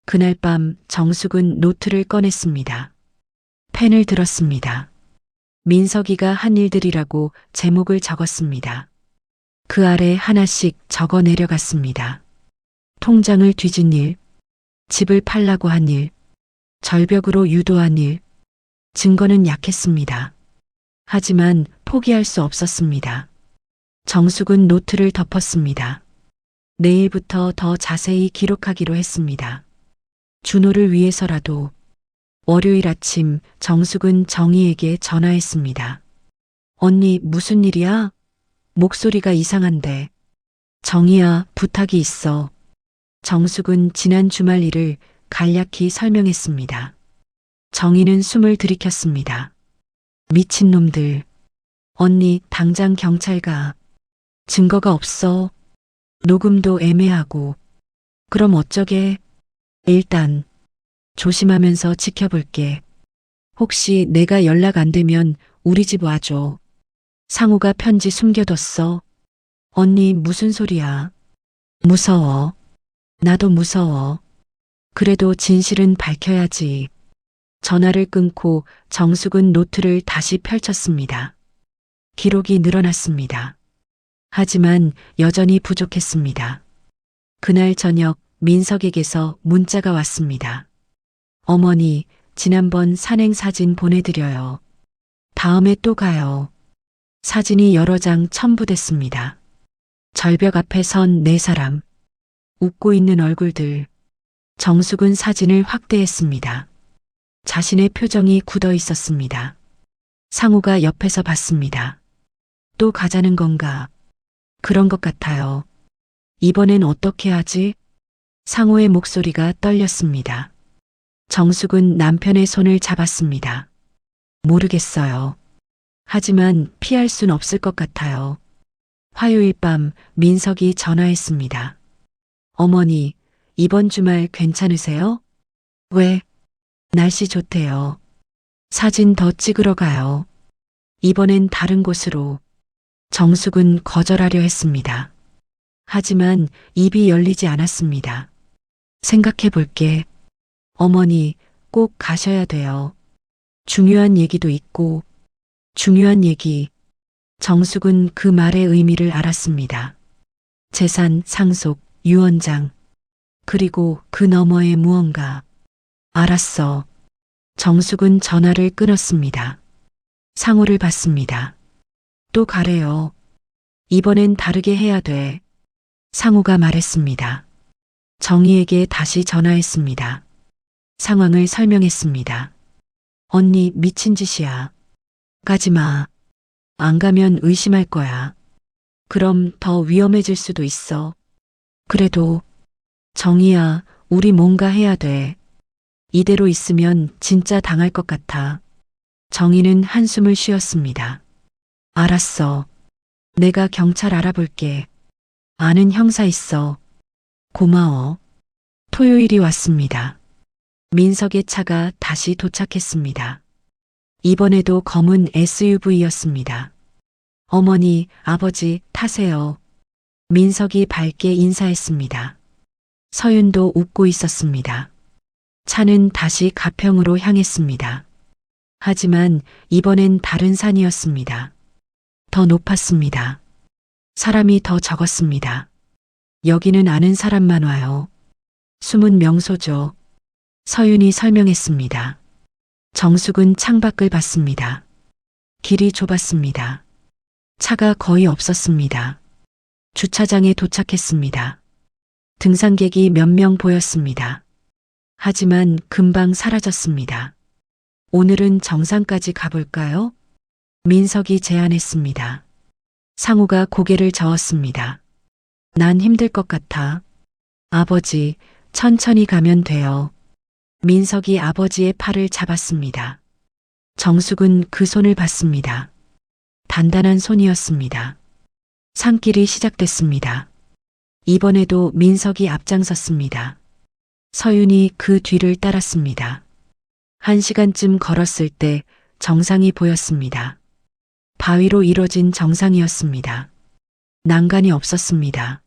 S1: 그날 밤 정숙은 노트를 꺼냈습니다. 펜을 들었습니다. 민석이가 한 일들이라고 제목을 적었습니다. 그 아래 하나씩 적어 내려갔습니다. 통장을 뒤진 일, 집을 팔라고 한 일, 절벽으로 유도한 일. 증거는 약했습니다. 하지만 포기할 수 없었습니다. 정숙은 노트를 덮었습니다. 내일부터 더 자세히 기록하기로 했습니다. 준호를 위해서라도. 월요일 아침 정숙은 정희에게 전화했습니다. 언니, 무슨 일이야? 목소리가 이상한데. 정희야, 부탁이 있어. 정숙은 지난 주말 일을 간략히 설명했습니다. 정희는 숨을 들이켰습니다. 미친놈들. 언니, 당장 경찰 가. 증거가 없어. 녹음도 애매하고. 그럼 어쩌게? 일단 조심하면서 지켜볼게. 혹시 내가 연락 안 되면 우리 집 와줘. 상우가 편지 숨겨뒀어. 언니, 무슨 소리야? 무서워. 나도 무서워. 그래도 진실은 밝혀야지. 전화를 끊고 정숙은 노트를 다시 펼쳤습니다. 기록이 늘어났습니다. 하지만 여전히 부족했습니다. 그날 저녁 민석에게서 문자가 왔습니다. 어머니, 지난번 산행 사진 보내드려요. 다음에 또 가요. 사진이 여러 장 첨부됐습니다. 절벽 앞에 선 네 사람. 웃고 있는 얼굴들. 정숙은 사진을 확대했습니다. 자신의 표정이 굳어 있었습니다. 상우가 옆에서 봤습니다. 또 가자는 건가? 그런 것 같아요. 이번엔 어떻게 하지? 상우의 목소리가 떨렸습니다. 정숙은 남편의 손을 잡았습니다. 모르겠어요. 하지만 피할 순 없을 것 같아요. 화요일 밤 민석이 전화했습니다. 어머니, 이번 주말 괜찮으세요? 왜? 날씨 좋대요. 사진 더 찍으러 가요. 이번엔 다른 곳으로. 정숙은 거절하려 했습니다. 하지만 입이 열리지 않았습니다. 생각해 볼게. 어머니, 꼭 가셔야 돼요. 중요한 얘기도 있고. 중요한 얘기. 정숙은 그 말의 의미를 알았습니다. 재산 상속, 유언장. 그리고 그 너머의 무언가. 알았어. 정숙은 전화를 끊었습니다. 상호를 받습니다. 또 가래요. 이번엔 다르게 해야 돼. 상우가 말했습니다. 정희에게 다시 전화했습니다. 상황을 설명했습니다. 언니, 미친 짓이야. 가지 마. 안 가면 의심할 거야. 그럼 더 위험해질 수도 있어. 그래도 정희야, 우리 뭔가 해야 돼. 이대로 있으면 진짜 당할 것 같아. 정희는 한숨을 쉬었습니다. 알았어. 내가 경찰 알아볼게. 아는 형사 있어. 고마워. 토요일이 왔습니다. 민석의 차가 다시 도착했습니다. 이번에도 검은 SUV였습니다. 어머니, 아버지, 타세요. 민석이 밝게 인사했습니다. 서윤도 웃고 있었습니다. 차는 다시 가평으로 향했습니다. 하지만 이번엔 다른 산이었습니다. 더 높았습니다. 사람이 더 적었습니다. 여기는 아는 사람만 와요. 숨은 명소죠. 서윤이 설명했습니다. 정숙은 창밖을 봤습니다. 길이 좁았습니다. 차가 거의 없었습니다. 주차장에 도착했습니다. 등산객이 몇 명 보였습니다. 하지만 금방 사라졌습니다. 오늘은 정상까지 가볼까요? 민석이 제안했습니다. 상우가 고개를 저었습니다. 난 힘들 것 같아. 아버지, 천천히 가면 돼요. 민석이 아버지의 팔을 잡았습니다. 정숙은 그 손을 봤습니다. 단단한 손이었습니다. 산길이 시작됐습니다. 이번에도 민석이 앞장섰습니다. 서윤이 그 뒤를 따랐습니다. 1시간쯤 걸었을 때 정상이 보였습니다. 바위로 이뤄진 정상이었습니다. 난간이 없었습니다.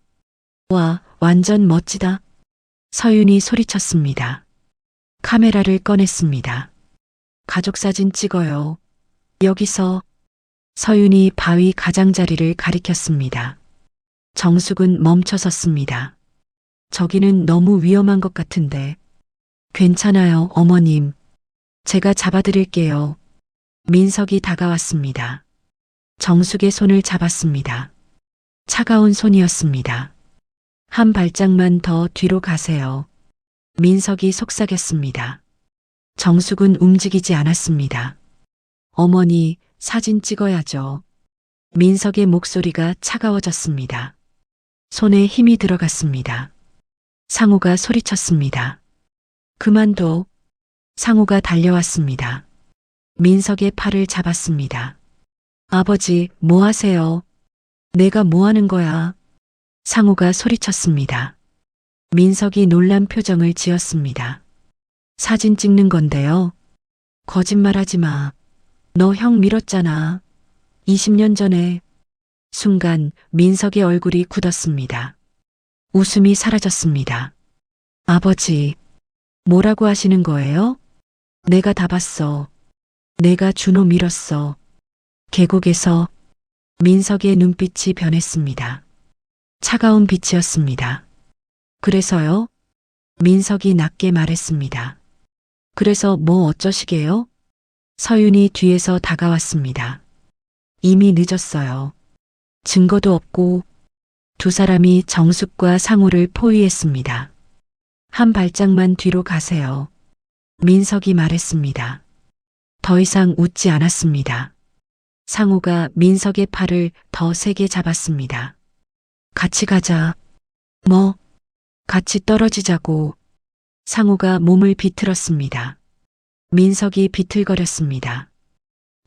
S1: 와, 완전 멋지다. 서윤이 소리쳤습니다. 카메라를 꺼냈습니다. 가족사진 찍어요. 여기서. 서윤이 바위 가장자리를 가리켰습니다. 정숙은 멈춰섰습니다. 저기는 너무 위험한 것 같은데. 괜찮아요, 어머님. 제가 잡아드릴게요. 민석이 다가왔습니다. 정숙의 손을 잡았습니다. 차가운 손이었습니다. 한 발짝만 더 뒤로 가세요. 민석이 속삭였습니다. 정숙은 움직이지 않았습니다. 어머니, 사진 찍어야죠. 민석의 목소리가 차가워졌습니다. 손에 힘이 들어갔습니다. 상우가 소리쳤습니다. 그만둬. 상우가 달려왔습니다. 민석의 팔을 잡았습니다. 아버지, 뭐 하세요? 내가 뭐 하는 거야? 상우가 소리쳤습니다. 민석이 놀란 표정을 지었습니다. 사진 찍는 건데요. 거짓말하지 마. 너 형 밀었잖아. 20년 전에. 순간 민석의 얼굴이 굳었습니다. 웃음이 사라졌습니다. 아버지, 뭐라고 하시는 거예요? 내가 다 봤어. 내가 준호 밀었어. 계곡에서. 민석의 눈빛이 변했습니다. 차가운 빛이었습니다. 그래서요? 민석이 낮게 말했습니다. 그래서 뭐 어쩌시게요? 서윤이 뒤에서 다가왔습니다. 이미 늦었어요. 증거도 없고. 두 사람이 정숙과 상우를 포위했습니다. 한 발짝만 뒤로 가세요. 민석이 말했습니다. 더 이상 웃지 않았습니다. 상우가 민석의 팔을 더 세게 잡았습니다. 같이 가자. 뭐? 같이 떨어지자고. 상우가 몸을 비틀었습니다. 민석이 비틀거렸습니다.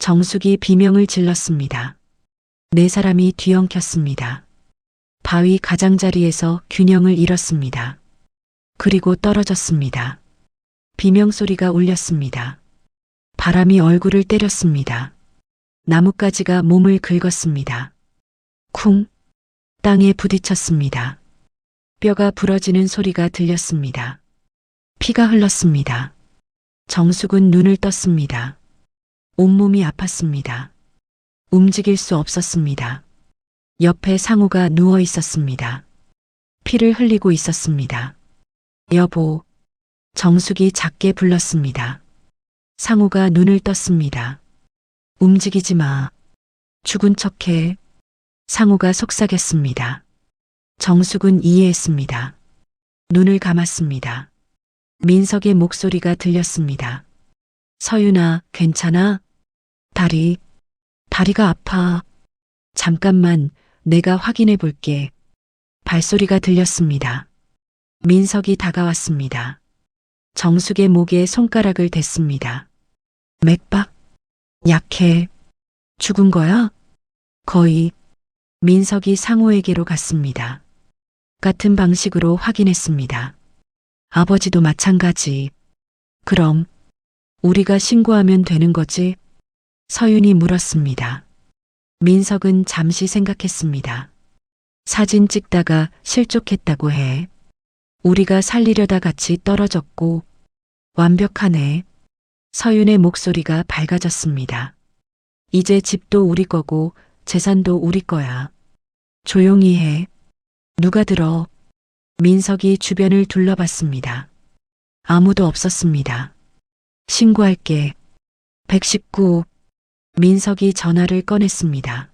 S1: 정숙이 비명을 질렀습니다. 네 사람이 뒤엉켰습니다. 바위 가장자리에서 균형을 잃었습니다. 그리고 떨어졌습니다. 비명소리가 울렸습니다. 바람이 얼굴을 때렸습니다. 나뭇가지가 몸을 긁었습니다. 쿵! 땅에 부딪혔습니다. 뼈가 부러지는 소리가 들렸습니다. 피가 흘렀습니다. 정숙은 눈을 떴습니다. 온몸이 아팠습니다. 움직일 수 없었습니다. 옆에 상우가 누워 있었습니다. 피를 흘리고 있었습니다. 여보. 정숙이 작게 불렀습니다. 상우가 눈을 떴습니다. 움직이지 마. 죽은 척해. 상우가 속삭였습니다. 정숙은 이해했습니다. 눈을 감았습니다. 민석의 목소리가 들렸습니다. 서윤아, 괜찮아? 다리가 아파. 잠깐만, 내가 확인해 볼게. 발소리가 들렸습니다. 민석이 다가왔습니다. 정숙의 목에 손가락을 댔습니다. 맥박? 약해. 죽은 거야? 거의. 민석이 상우에게로 갔습니다. 같은 방식으로 확인했습니다. 아버지도 마찬가지. 그럼 우리가 신고하면 되는 거지? 서윤이 물었습니다. 민석은 잠시 생각했습니다. 사진 찍다가 실족했다고 해. 우리가 살리려다 같이 떨어졌고. 완벽하네. 서윤의 목소리가 밝아졌습니다. 이제 집도 우리 거고 재산도 우리 거야. 조용히 해. 누가 들어? 민석이 주변을 둘러봤습니다. 아무도 없었습니다. 신고할게. 119. 민석이 전화를 꺼냈습니다.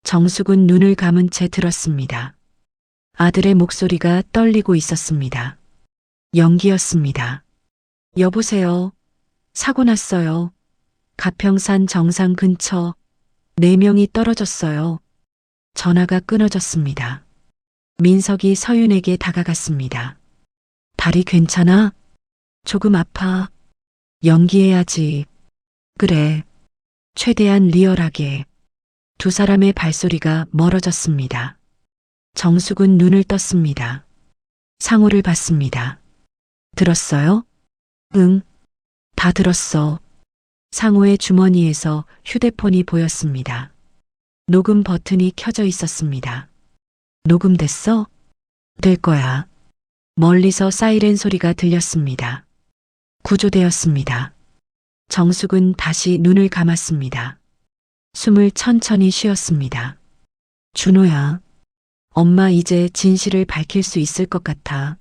S1: 정숙은 눈을 감은 채 들었습니다. 아들의 목소리가 떨리고 있었습니다. 연기였습니다. 여보세요. 사고 났어요. 가평산 정상 근처. 4명이 떨어졌어요. 전화가 끊어졌습니다. 민석이 서윤에게 다가갔습니다. 다리 괜찮아? 조금 아파. 연기해야지. 그래. 최대한 리얼하게. 두 사람의 발소리가 멀어졌습니다. 정숙은 눈을 떴습니다. 상우를 봤습니다. 들었어요? 응. 다 들었어. 상우의 주머니에서 휴대폰이 보였습니다. 녹음 버튼이 켜져 있었습니다. 녹음됐어? 될 거야. 멀리서 사이렌 소리가 들렸습니다. 구조되었습니다. 정숙은 다시 눈을 감았습니다. 숨을 천천히 쉬었습니다. 준호야. 엄마 이제 진실을 밝힐 수 있을 것 같아.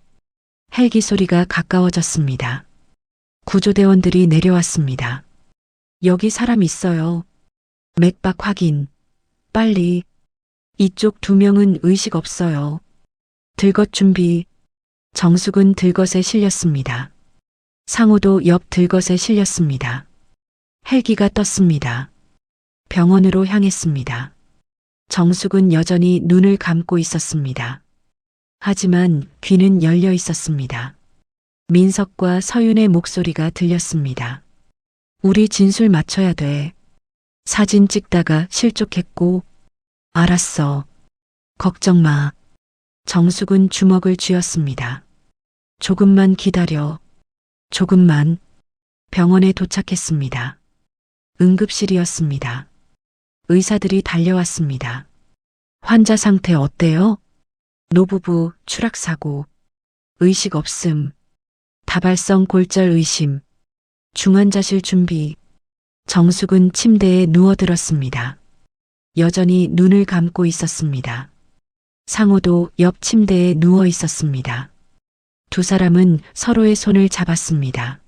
S1: 헬기 소리가 가까워졌습니다. 구조대원들이 내려왔습니다. 여기 사람 있어요. 맥박 확인. 빨리. 이쪽 2명은 의식 없어요. 들것 준비. 정숙은 들것에 실렸습니다. 상우도 옆 들것에 실렸습니다. 헬기가 떴습니다. 병원으로 향했습니다. 정숙은 여전히 눈을 감고 있었습니다. 하지만 귀는 열려 있었습니다. 민석과 서윤의 목소리가 들렸습니다. 우리 진술 맞춰야 돼. 사진 찍다가 실족했고. 알았어. 걱정 마. 정숙은 주먹을 쥐었습니다. 조금만 기다려. 조금만. 병원에 도착했습니다. 응급실이었습니다. 의사들이 달려왔습니다. 환자 상태 어때요? 노부부 추락사고. 의식 없음. 다발성 골절 의심. 중환자실 준비. 정숙은 침대에 누워들었습니다. 여전히 눈을 감고 있었습니다. 상호도 옆 침대에 누워 있었습니다. 두 사람은 서로의 손을 잡았습니다.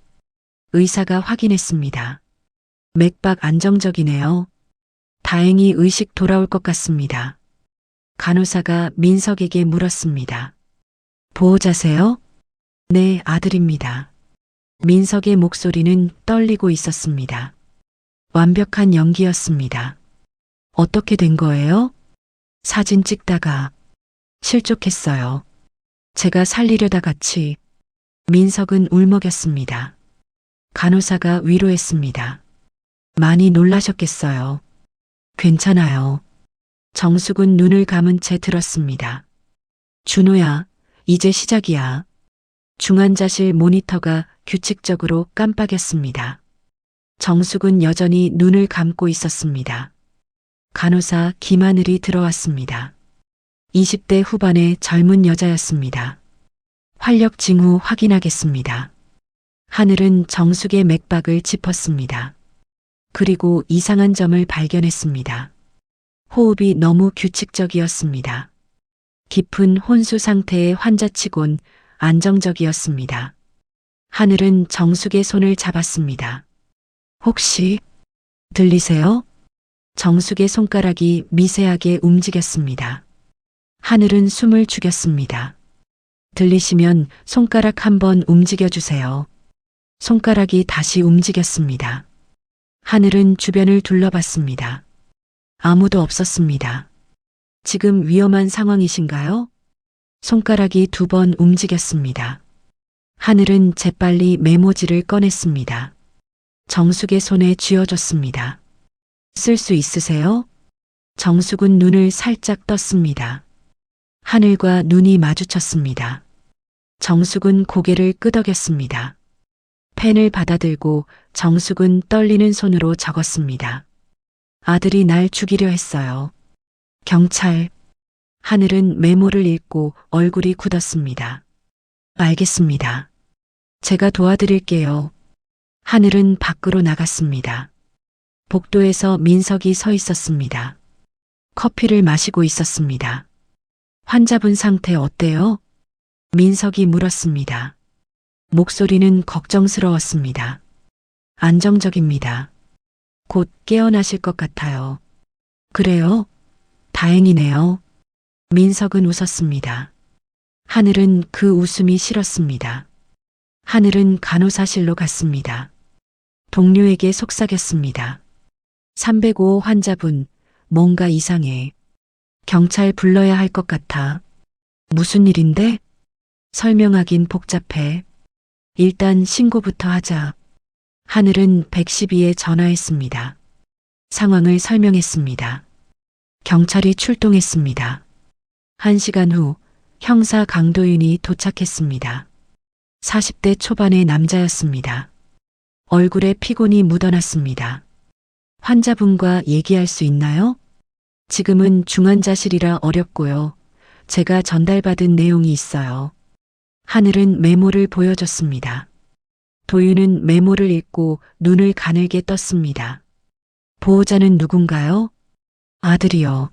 S1: 의사가 확인했습니다. 맥박 안정적이네요. 다행히 의식 돌아올 것 같습니다. 간호사가 민석에게 물었습니다. 보호자세요? 네, 아들입니다. 민석의 목소리는 떨리고 있었습니다. 완벽한 연기였습니다. 어떻게 된 거예요? 사진 찍다가 실족했어요. 제가 살리려다 같이. 민석은 울먹였습니다. 간호사가 위로했습니다. 많이 놀라셨겠어요. 괜찮아요. 정숙은 눈을 감은 채 들었습니다. 준호야, 이제 시작이야. 중환자실 모니터가 규칙적으로 깜빡였습니다. 정숙은 여전히 눈을 감고 있었습니다. 간호사 김하늘이 들어왔습니다. 20대 후반의 젊은 여자였습니다. 활력 징후 확인하겠습니다. 하늘은 정숙의 맥박을 짚었습니다. 그리고 이상한 점을 발견했습니다. 호흡이 너무 규칙적이었습니다. 깊은 혼수 상태의 환자치곤 안정적이었습니다. 하늘은 정숙의 손을 잡았습니다. 혹시 들리세요? 정숙의 손가락이 미세하게 움직였습니다. 하늘은 숨을 죽였습니다. 들리시면 손가락 한번 움직여주세요. 손가락이 다시 움직였습니다. 하늘은 주변을 둘러봤습니다. 아무도 없었습니다. 지금 위험한 상황이신가요? 손가락이 2번 움직였습니다. 하늘은 재빨리 메모지를 꺼냈습니다. 정숙의 손에 쥐어줬습니다. 쓸 수 있으세요? 정숙은 눈을 살짝 떴습니다. 하늘과 눈이 마주쳤습니다. 정숙은 고개를 끄덕였습니다. 펜을 받아들고 정숙은 떨리는 손으로 적었습니다. 아들이 날 죽이려 했어요. 경찰. 하늘은 메모를 읽고 얼굴이 굳었습니다. 알겠습니다. 제가 도와드릴게요. 하늘은 밖으로 나갔습니다. 복도에서 민석이 서 있었습니다. 커피를 마시고 있었습니다. 환자분 상태 어때요? 민석이 물었습니다. 목소리는 걱정스러웠습니다. 안정적입니다. 곧 깨어나실 것 같아요. 그래요? 다행이네요. 민석은 웃었습니다. 하늘은 그 웃음이 싫었습니다. 하늘은 간호사실로 갔습니다. 동료에게 속삭였습니다. 305 환자분, 뭔가 이상해. 경찰 불러야 할 것 같아. 무슨 일인데? 설명하긴 복잡해. 일단 신고부터 하자. 하늘은 112에 전화했습니다. 상황을 설명했습니다. 경찰이 출동했습니다. 1시간 후 형사 강도윤이 도착했습니다. 40대 초반의 남자였습니다. 얼굴에 피곤이 묻어났습니다. 환자분과 얘기할 수 있나요? 지금은 중환자실이라 어렵고요. 제가 전달받은 내용이 있어요. 하늘은 메모를 보여줬습니다. 도윤은 메모를 읽고 눈을 가늘게 떴습니다. 보호자는 누군가요? 아들이요.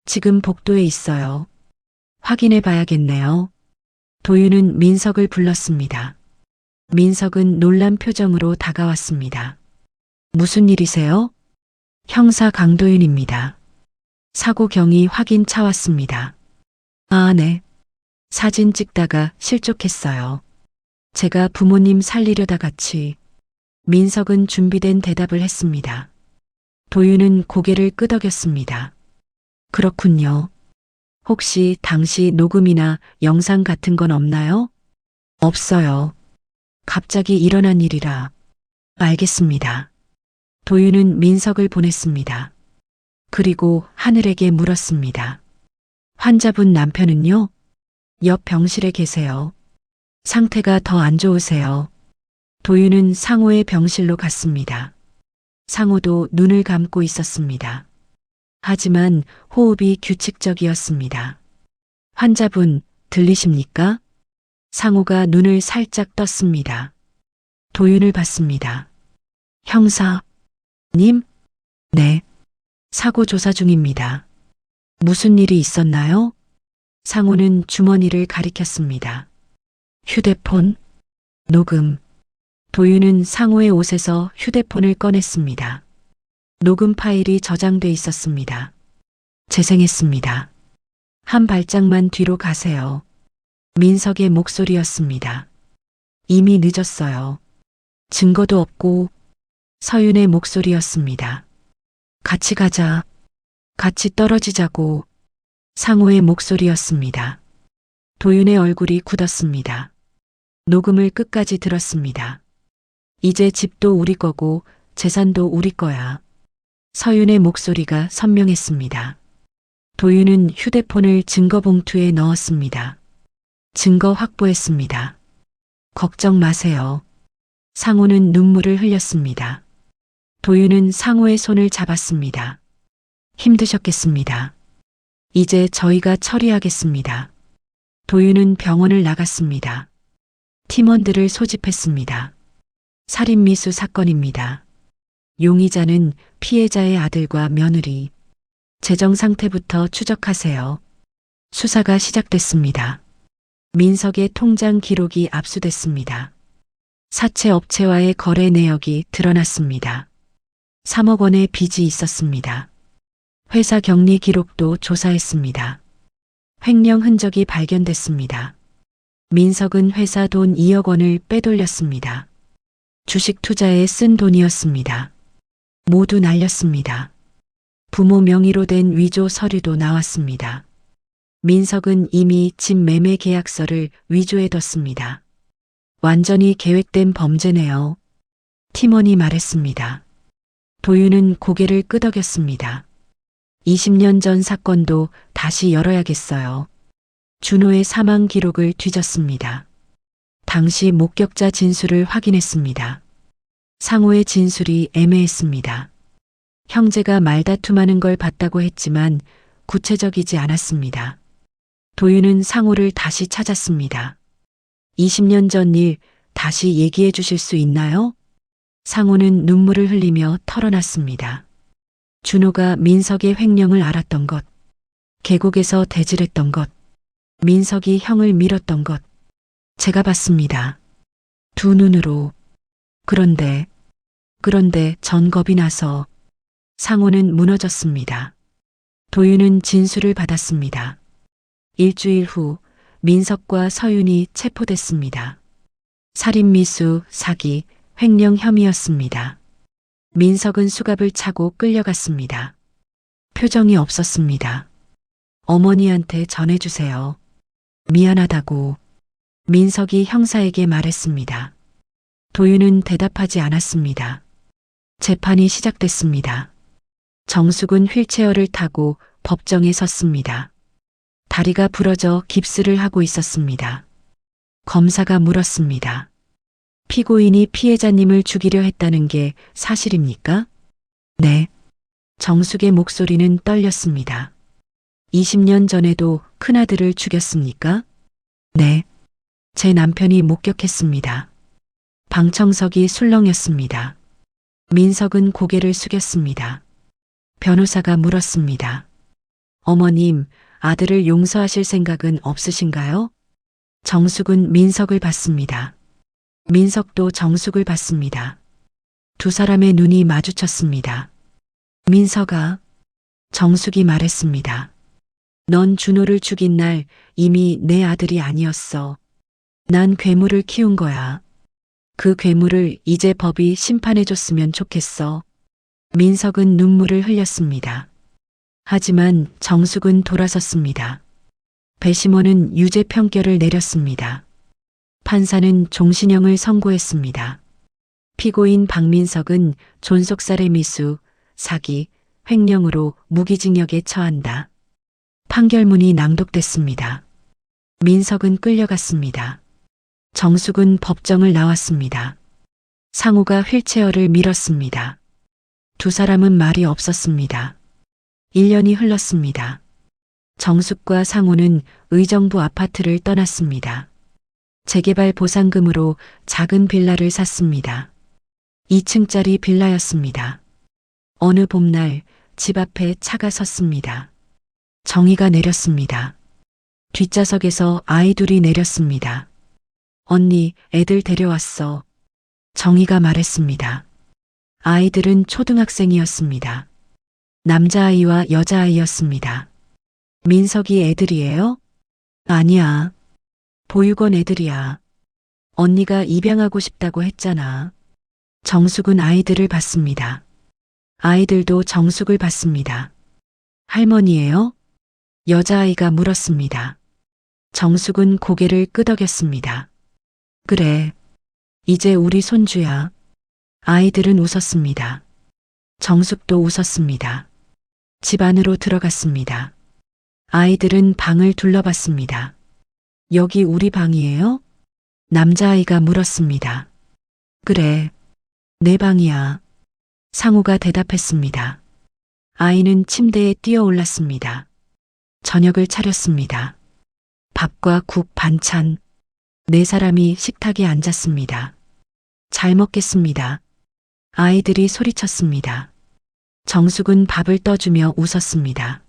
S1: 지금 복도에 있어요. 확인해 봐야겠네요. 도윤은 민석을 불렀습니다. 민석은 놀란 표정으로 다가왔습니다. 무슨 일이세요? 형사 강도윤입니다. 사고 경위 확인 차 왔습니다. 아, 네. 사진 찍다가 실족했어요. 제가 부모님 살리려다 같이. 민석은 준비된 대답을 했습니다. 도윤은 고개를 끄덕였습니다. 그렇군요. 혹시 당시 녹음이나 영상 같은 건 없나요? 없어요. 갑자기 일어난 일이라. 알겠습니다. 도윤은 민석을 보냈습니다. 그리고 하늘에게 물었습니다. 환자분 남편은요? 옆 병실에 계세요. 상태가 더 안 좋으세요. 도윤은 상호의 병실로 갔습니다. 상호도 눈을 감고 있었습니다. 하지만 호흡이 규칙적이었습니다. 환자분, 들리십니까? 상호가 눈을 살짝 떴습니다. 도윤을 봤습니다. 형사님? 네. 사고 조사 중입니다. 무슨 일이 있었나요? 상호는 주머니를 가리켰습니다. 휴대폰, 녹음. 도윤은 상호의 옷에서 휴대폰을 꺼냈습니다. 녹음 파일이 저장돼 있었습니다. 재생했습니다. 한 발짝만 뒤로 가세요. 민석의 목소리였습니다. 이미 늦었어요. 증거도 없고. 서윤의 목소리였습니다. 같이 가자. 같이 떨어지자고. 상호의 목소리였습니다. 도윤의 얼굴이 굳었습니다. 녹음을 끝까지 들었습니다. 이제 집도 우리 거고 재산도 우리 거야. 서윤의 목소리가 선명했습니다. 도윤은 휴대폰을 증거 봉투에 넣었습니다. 증거 확보했습니다. 걱정 마세요. 상호는 눈물을 흘렸습니다. 도윤은 상호의 손을 잡았습니다. 힘드셨겠습니다. 이제 저희가 처리하겠습니다. 도윤은 병원을 나갔습니다. 팀원들을 소집했습니다. 살인미수 사건입니다. 용의자는 피해자의 아들과 며느리. 재정 상태부터 추적하세요. 수사가 시작됐습니다. 민석의 통장 기록이 압수됐습니다. 사채 업체와의 거래 내역이 드러났습니다. 3억 원의 빚이 있었습니다. 회사 격리 기록도 조사했습니다. 횡령 흔적이 발견됐습니다. 민석은 회사 돈 2억 원을 빼돌렸습니다. 주식 투자에 쓴 돈이었습니다. 모두 날렸습니다. 부모 명의로 된 위조 서류도 나왔습니다. 민석은 이미 집 매매 계약서를 위조해뒀습니다. 완전히 계획된 범죄네요. 팀원이 말했습니다. 도윤은 고개를 끄덕였습니다. 20년 전 사건도 다시 열어야겠어요. 준호의 사망 기록을 뒤졌습니다. 당시 목격자 진술을 확인했습니다. 상호의 진술이 애매했습니다. 형제가 말다툼하는 걸 봤다고 했지만 구체적이지 않았습니다. 도윤은 상호를 다시 찾았습니다. 20년 전 일 다시 얘기해 주실 수 있나요? 상호는 눈물을 흘리며 털어놨습니다. 준호가 민석의 횡령을 알았던 것, 계곡에서 대질했던 것, 민석이 형을 밀었던 것, 제가 봤습니다. 두 눈으로. 그런데 전 겁이 나서. 상호는 무너졌습니다. 도윤은 진술을 받았습니다. 일주일 후 민석과 서윤이 체포됐습니다. 살인미수, 사기, 횡령 혐의였습니다. 민석은 수갑을 차고 끌려갔습니다. 표정이 없었습니다. 어머니한테 전해주세요. 미안하다고. 민석이 형사에게 말했습니다. 도윤은 대답하지 않았습니다. 재판이 시작됐습니다. 정숙은 휠체어를 타고 법정에 섰습니다. 다리가 부러져 깁스를 하고 있었습니다. 검사가 물었습니다. 피고인이 피해자님을 죽이려 했다는 게 사실입니까? 네. 정숙의 목소리는 떨렸습니다. 20년 전에도 큰아들을 죽였습니까? 네. 제 남편이 목격했습니다. 방청석이 술렁였습니다. 민석은 고개를 숙였습니다. 변호사가 물었습니다. 어머님, 아들을 용서하실 생각은 없으신가요? 정숙은 민석을 봤습니다. 민석도 정숙을 봤습니다. 두 사람의 눈이 마주쳤습니다. 민석아, 정숙이 말했습니다. 넌 준호를 죽인 날 이미 내 아들이 아니었어. 난 괴물을 키운 거야. 그 괴물을 이제 법이 심판해줬으면 좋겠어. 민석은 눈물을 흘렸습니다. 하지만 정숙은 돌아섰습니다. 배심원은 유죄 판결을 내렸습니다. 판사는 종신형을 선고했습니다. 피고인 박민석은 존속살해 미수, 사기, 횡령으로 무기징역에 처한다. 판결문이 낭독됐습니다. 민석은 끌려갔습니다. 정숙은 법정을 나왔습니다. 상우가 휠체어를 밀었습니다. 두 사람은 말이 없었습니다. 1년이 흘렀습니다. 정숙과 상우는 의정부 아파트를 떠났습니다. 재개발 보상금으로 작은 빌라를 샀습니다. 2층짜리 빌라였습니다. 어느 봄날 집 앞에 차가 섰습니다. 정희가 내렸습니다. 뒷좌석에서 아이 둘이 내렸습니다. 언니, 애들 데려왔어. 정희가 말했습니다. 아이들은 초등학생이었습니다. 남자아이와 여자아이였습니다. 민석이 애들이에요? 아니야. 보육원 애들이야. 언니가 입양하고 싶다고 했잖아. 정숙은 아이들을 봤습니다. 아이들도 정숙을 봤습니다. 할머니예요? 여자아이가 물었습니다. 정숙은 고개를 끄덕였습니다. 그래. 이제 우리 손주야. 아이들은 웃었습니다. 정숙도 웃었습니다. 집 안으로 들어갔습니다. 아이들은 방을 둘러봤습니다. 여기 우리 방이에요? 남자아이가 물었습니다. 그래. 내 방이야. 상우가 대답했습니다. 아이는 침대에 뛰어 올랐습니다. 저녁을 차렸습니다. 밥과 국, 반찬. 네 사람이 식탁에 앉았습니다. 잘 먹겠습니다. 아이들이 소리쳤습니다. 정숙은 밥을 떠주며 웃었습니다.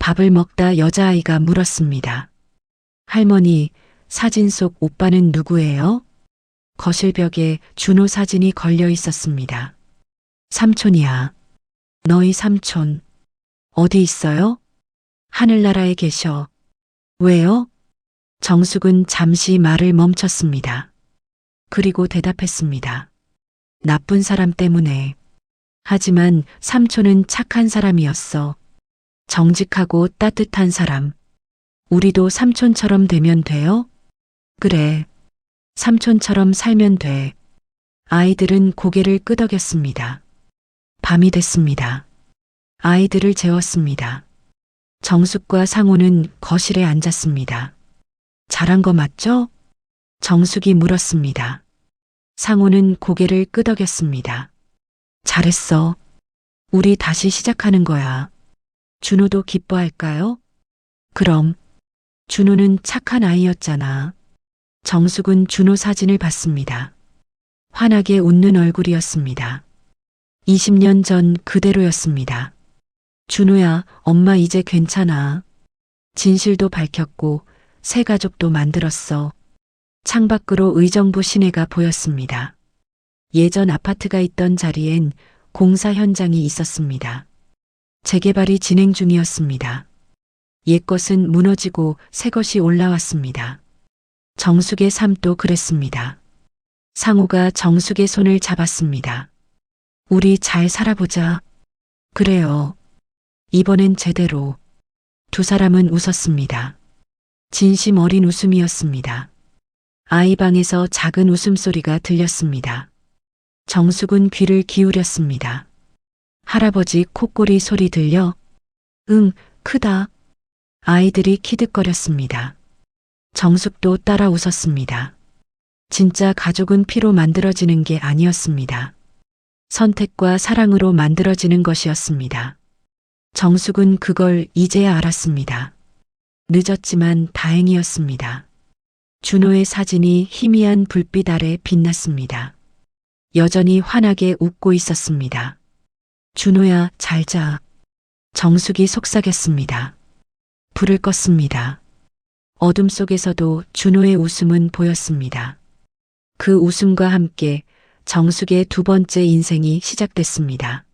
S1: 밥을 먹다 여자아이가 물었습니다. 할머니, 사진 속 오빠는 누구예요? 거실벽에 준호 사진이 걸려 있었습니다. 삼촌이야. 너희 삼촌. 어디 있어요? 하늘나라에 계셔. 왜요? 정숙은 잠시 말을 멈췄습니다. 그리고 대답했습니다. 나쁜 사람 때문에. 하지만 삼촌은 착한 사람이었어. 정직하고 따뜻한 사람. 우리도 삼촌처럼 되면 돼요? 그래. 삼촌처럼 살면 돼. 아이들은 고개를 끄덕였습니다. 밤이 됐습니다. 아이들을 재웠습니다. 정숙과 상우는 거실에 앉았습니다. 잘한 거 맞죠? 정숙이 물었습니다. 상우는 고개를 끄덕였습니다. 잘했어. 우리 다시 시작하는 거야. 준호도 기뻐할까요? 그럼. 준호는 착한 아이였잖아. 정숙은 준호 사진을 봤습니다. 환하게 웃는 얼굴이었습니다. 20년 전 그대로였습니다. 준호야, 엄마 이제 괜찮아. 진실도 밝혔고 새 가족도 만들었어. 창밖으로 의정부 시내가 보였습니다. 예전 아파트가 있던 자리엔 공사 현장이 있었습니다. 재개발이 진행 중이었습니다. 옛것은 무너지고 새것이 올라왔습니다. 정숙의 삶도 그랬습니다. 상우가 정숙의 손을 잡았습니다. 우리 잘 살아보자. 그래요. 이번엔 제대로. 두 사람은 웃었습니다. 진심 어린 웃음이었습니다. 아이 방에서 작은 웃음소리가 들렸습니다. 정숙은 귀를 기울였습니다. 할아버지 콧꼬리 소리 들려? 응, 크다. 아이들이 키득거렸습니다. 정숙도 따라 웃었습니다. 진짜 가족은 피로 만들어지는 게 아니었습니다. 선택과 사랑으로 만들어지는 것이었습니다. 정숙은 그걸 이제야 알았습니다. 늦었지만 다행이었습니다. 준호의 사진이 희미한 불빛 아래 빛났습니다. 여전히 환하게 웃고 있었습니다. 준호야, 잘 자. 정숙이 속삭였습니다. 불을 껐습니다. 어둠 속에서도 준호의 웃음은 보였습니다. 그 웃음과 함께 정숙의 두 번째 인생이 시작됐습니다.